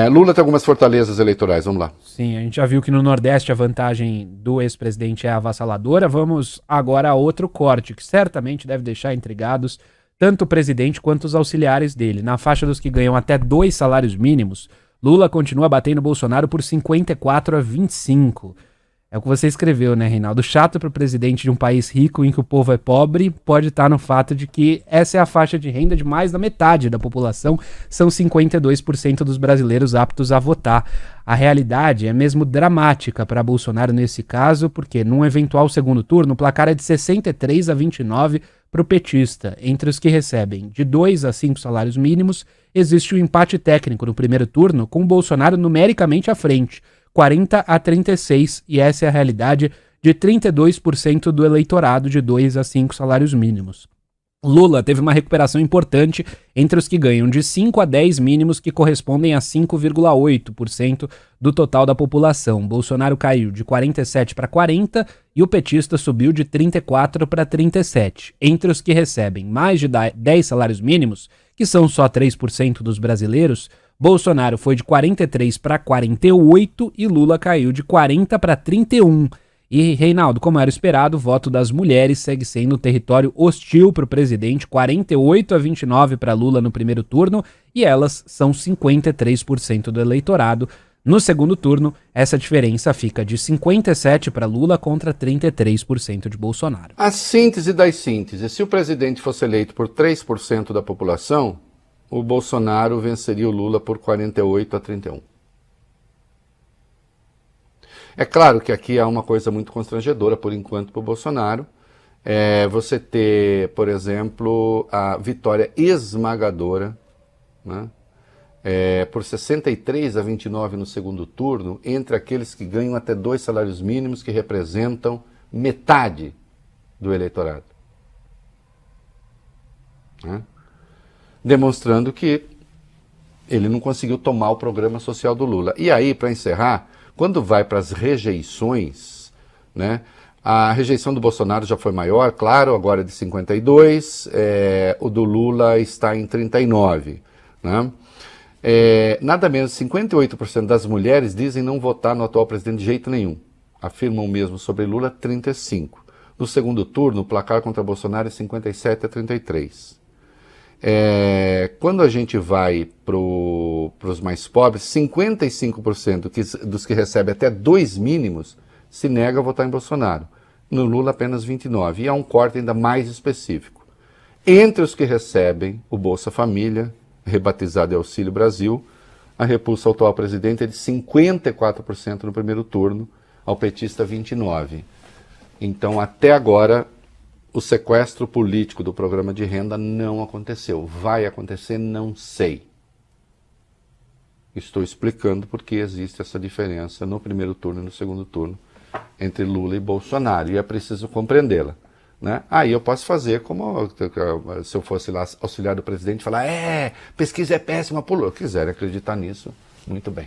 Lula tem algumas fortalezas eleitorais, vamos lá. Sim, a gente já viu que no Nordeste a vantagem do ex-presidente é avassaladora. Vamos agora a outro corte, que certamente deve deixar intrigados tanto o presidente quanto os auxiliares dele. Na faixa dos que ganham até 2 salários mínimos, Lula continua batendo Bolsonaro por 54-25. É o que você escreveu, né, Reinaldo? Chato para o presidente de um país rico em que o povo é pobre pode estar no fato de que essa é a faixa de renda de mais da metade da população, são 52% dos brasileiros aptos a votar. A realidade é mesmo dramática para Bolsonaro nesse caso, porque num eventual segundo turno o placar é de 63-29 para o petista. Entre os que recebem de 2 a 5 salários mínimos, existe um empate técnico no primeiro turno, com o Bolsonaro numericamente à frente, 40-36, e essa é a realidade de 32% do eleitorado de 2 a 5 salários mínimos. Lula teve uma recuperação importante entre os que ganham de 5 a 10 mínimos, que correspondem a 5,8% do total da população. Bolsonaro caiu de 47 para 40 e o petista subiu de 34 para 37. Entre os que recebem mais de 10 salários mínimos, que são só 3% dos brasileiros, Bolsonaro foi de 43 para 48 e Lula caiu de 40 para 31. E, Reinaldo, como era esperado, o voto das mulheres segue sendo território hostil para o presidente, 48-29 para Lula no primeiro turno, e elas são 53% do eleitorado. No segundo turno, essa diferença fica de 57% para Lula contra 33% de Bolsonaro. A síntese das sínteses: se o presidente fosse eleito por 3% da população, o Bolsonaro venceria o Lula por 48-31. É claro que aqui há uma coisa muito constrangedora, por enquanto, para o Bolsonaro. Você ter, por exemplo, a vitória esmagadora, né, por 63-29 no segundo turno, entre aqueles que ganham até 2 salários mínimos, que representam metade do eleitorado. Né? Demonstrando que ele não conseguiu tomar o programa social do Lula. E aí, para encerrar, quando vai para as rejeições, né, a rejeição do Bolsonaro já foi maior, claro, agora é de 52, o do Lula está em 39. Né? Nada menos, 58% das mulheres dizem não votar no atual presidente de jeito nenhum. Afirmam mesmo sobre Lula 35%. No segundo turno, o placar contra Bolsonaro é 57-33. Quando a gente vai para os mais pobres, 55% dos que recebem até 2 mínimos se nega a votar em Bolsonaro. No Lula, apenas 29%. E há um corte ainda mais específico. Entre os que recebem o Bolsa Família, rebatizado de Auxílio Brasil, a repulsa ao atual presidente é de 54% no primeiro turno, ao petista 29%. Então, até agora, o sequestro político do programa de renda não aconteceu. Vai acontecer? Não sei. Estou explicando porque existe essa diferença no primeiro turno e no segundo turno entre Lula e Bolsonaro, e é preciso compreendê-la. Né? Aí eu posso fazer como se eu fosse lá auxiliar do presidente, falar, pesquisa é péssima, pulou. Quiser acreditar nisso, muito bem.